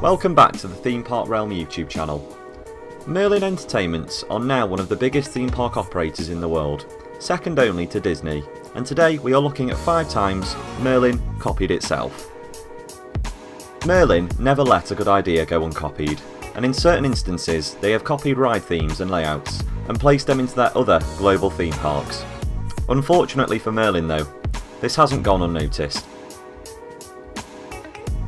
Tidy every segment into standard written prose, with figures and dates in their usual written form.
Welcome back to the Theme Park Realm YouTube channel. Merlin Entertainments are now one of the biggest theme park operators in the world, second only to Disney, and today we are looking at 5 times Merlin copied itself. Merlin never let a good idea go uncopied, and in certain instances they have copied ride themes and layouts and placed them into their other global theme parks. Unfortunately for Merlin though, this hasn't gone unnoticed.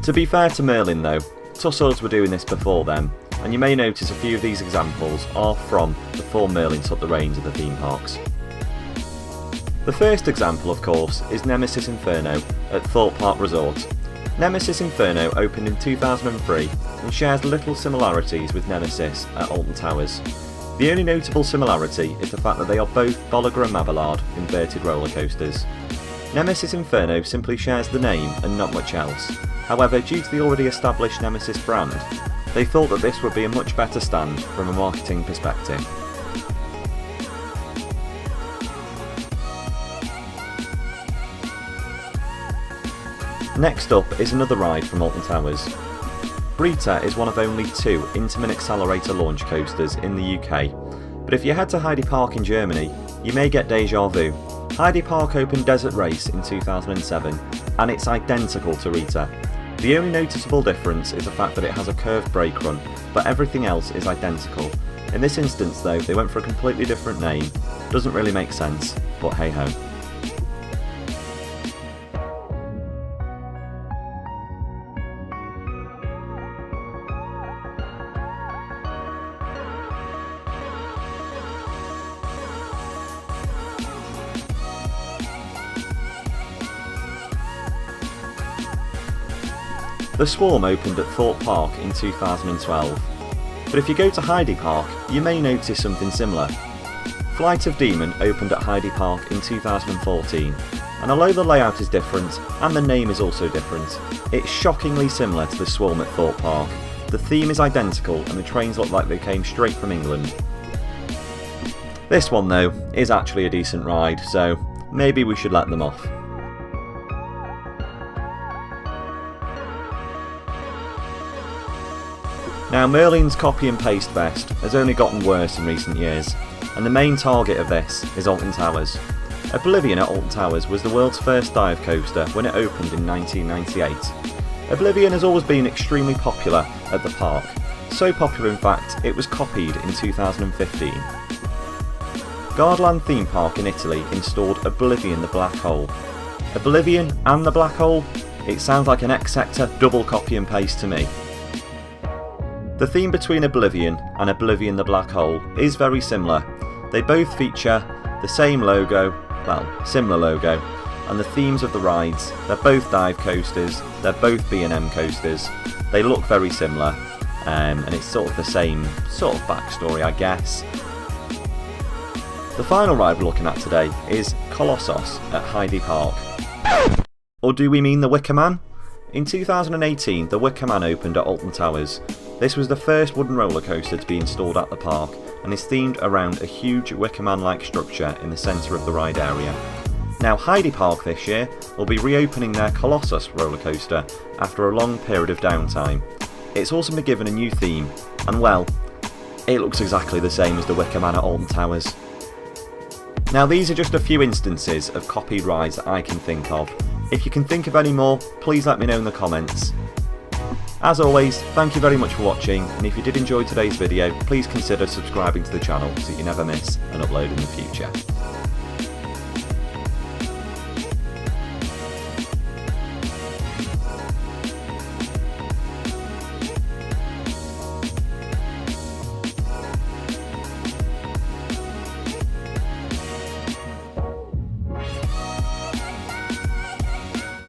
To be fair to Merlin though, Tussauds were doing this before them, and you may notice a few of these examples are from before Merlin took the reins of the theme parks. The first example of course is Nemesis Inferno at Thorpe Resort. Nemesis Inferno opened in 2003 and shares little similarities with Nemesis at Alton Towers. The only notable similarity is the fact that they are both Bolliger and Mabillard inverted roller coasters. Nemesis Inferno simply shares the name and not much else. However, due to the already established Nemesis brand, they thought that this would be a much better stand from a marketing perspective. Next up is another ride from Alton Towers. Rita is one of only 2 Intamin Accelerator launch coasters in the UK, but if you head to Heidepark in Germany, you may get deja vu. Heidepark opened Desert Race in 2007, and it's identical to Rita. The only noticeable difference is the fact that it has a curved brake run, but everything else is identical. In this instance though, they went for a completely different name. Doesn't really make sense, but hey ho. The Swarm opened at Thorpe Park in 2012, but if you go to Heidepark, you may notice something similar. Flight of Demon opened at Heidepark in 2014, and although the layout is different and the name is also different, it's shockingly similar to the Swarm at Thorpe Park. The theme is identical and the trains look like they came straight from England. This one though is actually a decent ride, so maybe we should let them off. Now Merlin's copy and paste fest has only gotten worse in recent years, and the main target of this is Alton Towers. Oblivion at Alton Towers was the world's first dive coaster when it opened in 1998. Oblivion has always been extremely popular at the park, so popular in fact it was copied in 2015. Gardaland theme park in Italy installed Oblivion the Black Hole. Oblivion and the Black Hole? It sounds like an X-Sector double copy and paste to me. The theme between Oblivion and Oblivion the Black Hole is very similar. They both feature the same logo, well, similar logo, and the themes of the rides. They're both dive coasters, they're both B&M coasters, they look very similar, and it's sort of the same sort of backstory I guess. The final ride we're looking at today is Colossus at Heidepark. Or do we mean the Wicker Man? In 2018 the Wicker Man opened at Alton Towers. This was the first wooden roller coaster to be installed at the park and is themed around a huge Wicker Man-like structure in the centre of the ride area. Now Heidepark this year will be reopening their Colossus roller coaster after a long period of downtime. It's also been given a new theme and well, it looks exactly the same as the Wicker Man at Alton Towers. Now these are just a few instances of copied rides that I can think of. If you can think of any more, please let me know in the comments. As always, thank you very much for watching, and if you did enjoy today's video, please consider subscribing to the channel so you never miss an upload in the future.